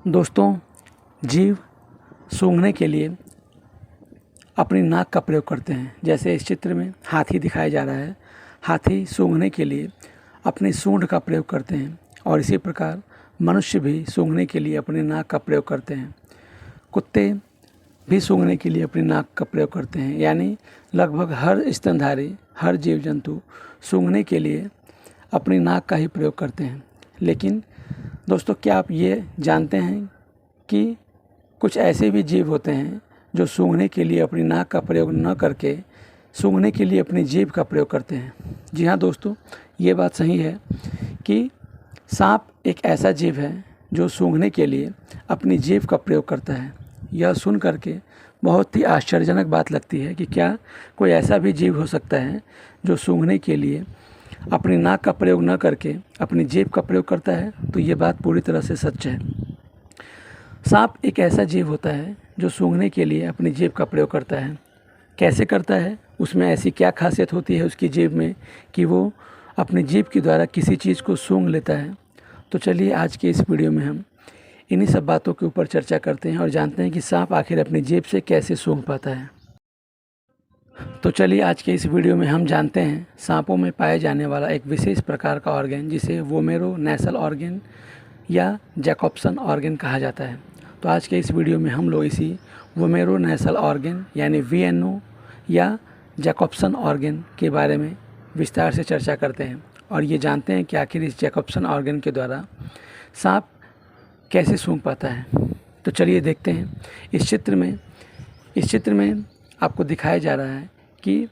दोस्तों, जीव सूंघने के लिए अपनी नाक का प्रयोग करते हैं। जैसे इस चित्र में हाथी दिखाया जा रहा है। हाथी सूंघने के लिए अपनी सूंड का प्रयोग करते हैं और इसी प्रकार मनुष्य भी सूंघने के लिए अपनी नाक का प्रयोग करते हैं। कुत्ते भी सूंघने के लिए अपनी नाक का प्रयोग करते हैं। यानी लगभग हर स्तनधारी, हर जीव जंतु सूंघने के लिए अपनी नाक का ही प्रयोग करते हैं। लेकिन दोस्तों, क्या आप ये जानते हैं कि कुछ ऐसे भी जीव होते हैं जो सूंघने के लिए अपनी नाक का प्रयोग न करके सूंघने के लिए अपनी जीभ का प्रयोग करते हैं। जी हाँ दोस्तों, ये बात सही है कि सांप एक ऐसा जीव है जो सूंघने के लिए अपनी जीभ का प्रयोग करता है। यह सुन करके बहुत ही आश्चर्यजनक बात लगती है कि क्या कोई ऐसा भी जीव हो सकता है जो सूंघने के लिए अपनी नाक का प्रयोग न करके अपनी जीभ का प्रयोग करता है। तो ये बात पूरी तरह से सच है। सांप एक ऐसा जीव होता है जो सूंघने के लिए अपनी जीभ का प्रयोग करता है। कैसे करता है, उसमें ऐसी क्या खासियत होती है उसकी जीभ में कि वो अपनी जीभ के द्वारा किसी चीज़ को सूंघ लेता है। तो चलिए आज के इस वीडियो में हम इन्हीं सब बातों के ऊपर चर्चा करते हैं और जानते हैं कि सांप आखिर अपनी जीभ से कैसे सूंघ पाता है। तो चलिए आज के इस वीडियो में हम जानते हैं सांपों में पाए जाने वाला एक विशेष प्रकार का ऑर्गन जिसे वोमेरो नेसल ऑर्गन या जैकोब्सन ऑर्गन कहा जाता है। तो आज के इस वीडियो में हम लोग इसी वोमेरो नेसल ऑर्गन यानी वीएनओ या जैकोब्सन ऑर्गन के बारे में विस्तार से चर्चा करते हैं और ये जानते हैं कि आखिर इस जैकोब्सन ऑर्गन के द्वारा सांप कैसे सूंघ पाता है। तो चलिए देखते हैं। इस चित्र में आपको दिखाया जा रहा है कि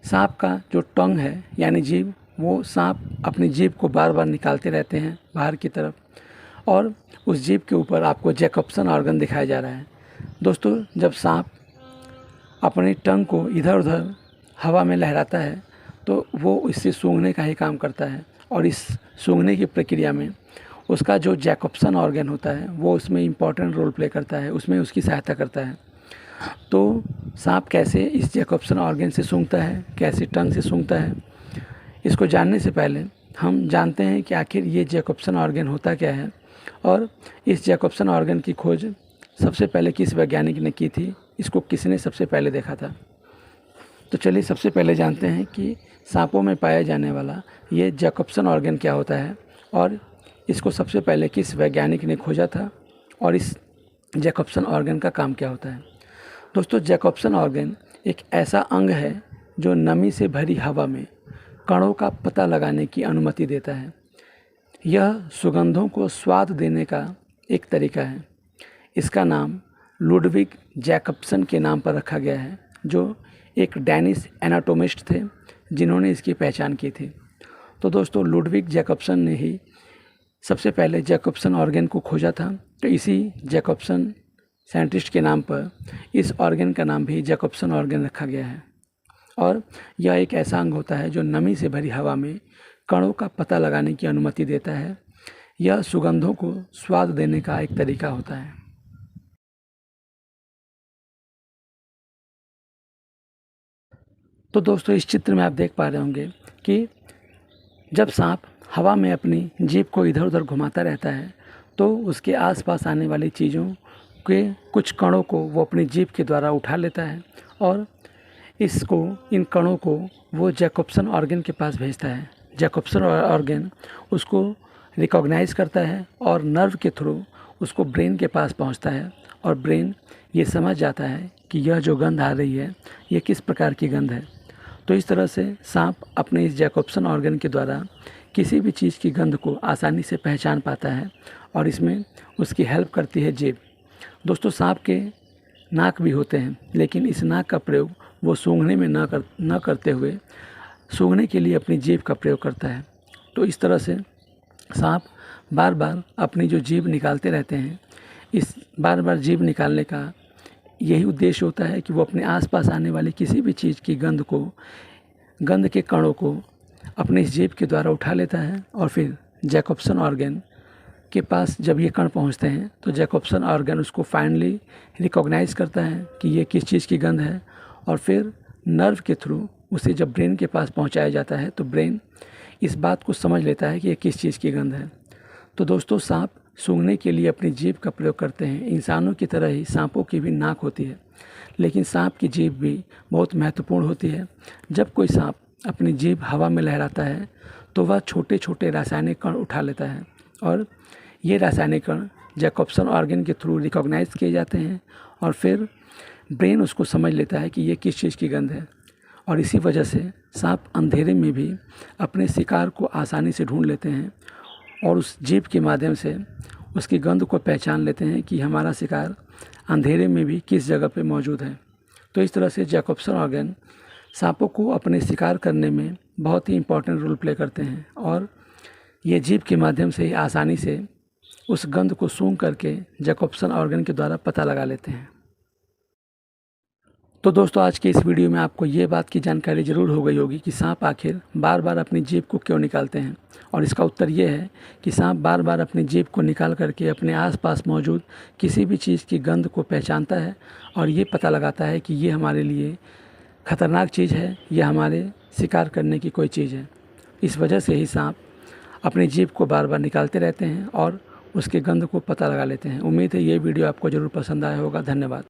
सांप का जो टंग है यानी जीभ, वो सांप अपनी जीभ को बार बार निकालते रहते हैं बाहर की तरफ और उस जीभ के ऊपर आपको जैकोब्सन ऑर्गन दिखाया जा रहा है। दोस्तों, जब सांप अपनी टंग को इधर उधर हवा में लहराता है तो वो इससे सूंघने का ही काम करता है और इस सूंघने की प्रक्रिया में उसका जो जैकोब्सन ऑर्गन होता है वो उसमें इम्पॉर्टेंट रोल प्ले करता है, उसमें उसकी सहायता करता है। तो सांप कैसे इस जैकोब्सन ऑर्गन से सूंघता है, कैसे टंग से सूंघता है, इसको जानने से पहले हम जानते हैं कि आखिर ये जैकोब्सन ऑर्गन होता क्या है और इस जैकोब्सन ऑर्गन की खोज सबसे पहले किस वैज्ञानिक ने की थी, इसको किसने सबसे पहले देखा था। तो चलिए सबसे पहले जानते हैं कि सांपों में पाया जाने वाला ये जैकोब्सन ऑर्गन क्या होता है और इसको सबसे पहले किस वैज्ञानिक ने खोजा था और इस जैकोब्सन ऑर्गन का काम क्या होता है। दोस्तों, जैकोब्सन ऑर्गन एक ऐसा अंग है जो नमी से भरी हवा में कणों का पता लगाने की अनुमति देता है। यह सुगंधों को स्वाद देने का एक तरीका है। इसका नाम लुडविग जैकोब्सन के नाम पर रखा गया है, जो एक डैनिश एनाटोमिस्ट थे जिन्होंने इसकी पहचान की थी। तो दोस्तों, लुडविग जैकोब्सन ने ही सबसे पहले जैकोब्सन ऑर्गन को खोजा था। तो इसी जैकोब्सन साइंटिस्ट के नाम पर इस ऑर्गन का नाम भी जैकोब्सन ऑर्गन रखा गया है और यह एक ऐसा अंग होता है जो नमी से भरी हवा में कणों का पता लगाने की अनुमति देता है। यह सुगंधों को स्वाद देने का एक तरीका होता है। तो दोस्तों, इस चित्र में आप देख पा रहे होंगे कि जब सांप हवा में अपनी जीभ को इधर उधर घुमाता रहता है तो उसके आसपास आने वाली चीज़ों के कुछ कणों को वो अपनी जीभ के द्वारा उठा लेता है और इन कणों को वो जैकोब्सन ऑर्गन के पास भेजता है। जैकोब्सन ऑर्गन उसको रिकॉग्नाइज करता है और नर्व के थ्रू उसको ब्रेन के पास पहुंचता है और ब्रेन ये समझ जाता है कि यह जो गंध आ रही है ये किस प्रकार की गंध है। तो इस तरह से सांप अपने इस जैकोब्सन ऑर्गन के द्वारा किसी भी चीज़ की गंध को आसानी से पहचान पाता है और इसमें उसकी हेल्प करती है जीभ। दोस्तों, सांप के नाक भी होते हैं लेकिन इस नाक का प्रयोग वो सूंघने में न करते हुए सूंघने के लिए अपनी जीभ का प्रयोग करता है। तो इस तरह से सांप बार बार अपनी जो जीभ निकालते रहते हैं। इस बार बार जीभ निकालने का यही उद्देश्य होता है कि वो अपने आसपास आने वाली किसी भी चीज़ की गंध के कणों को अपने इस जीभ के द्वारा उठा लेता है और फिर जैकोब्सन ऑर्गन के पास जब ये कण पहुंचते हैं तो जैकोब्सन ऑर्गन उसको फाइनली रिकॉग्नाइज करता है कि ये किस चीज़ की गंध है और फिर नर्व के थ्रू उसे जब ब्रेन के पास पहुंचाया जाता है तो ब्रेन इस बात को समझ लेता है कि ये किस चीज़ की गंध है। तो दोस्तों, सांप सूंघने के लिए अपनी जीभ का प्रयोग करते हैं। इंसानों की तरह ही सांपों की भी नाक होती है, लेकिन सांप की जीभ भी बहुत महत्वपूर्ण होती है। जब कोई सांप अपनी जीभ हवा में लहराता है तो वह छोटे छोटे रासायनिक कण उठा लेता है और ये रासायनिक कण जैकोब्सन ऑर्गन के थ्रू रिकॉग्नाइज किए जाते हैं और फिर ब्रेन उसको समझ लेता है कि ये किस चीज़ की गंध है। और इसी वजह से सांप अंधेरे में भी अपने शिकार को आसानी से ढूंढ लेते हैं और उस जीभ के माध्यम से उसकी गंध को पहचान लेते हैं कि हमारा शिकार अंधेरे में भी किस जगह पे मौजूद है। तो इस तरह से जैकोब्सन ऑर्गन सांपों को अपने शिकार करने में बहुत ही इम्पोर्टेंट रोल प्ले करते हैं और ये जीभ के माध्यम से ही आसानी से उस गंध को सूंघ करके जैकोब्सन ऑर्गन के द्वारा पता लगा लेते हैं। तो दोस्तों, आज के इस वीडियो में आपको ये बात की जानकारी ज़रूर हो गई होगी कि सांप आखिर बार बार अपनी जीभ को क्यों निकालते हैं। और इसका उत्तर ये है कि सांप बार बार अपनी जीभ को निकाल करके अपने आसपास मौजूद किसी भी चीज़ की गंध को पहचानता है और ये पता लगाता है कि ये हमारे लिए खतरनाक चीज़ है या हमारे शिकार करने की कोई चीज़ है। इस वजह से ही सांप अपनी जीभ को बार बार निकालते रहते हैं और उसके गंध को पता लगा लेते हैं। उम्मीद है ये वीडियो आपको ज़रूर पसंद आया होगा। धन्यवाद।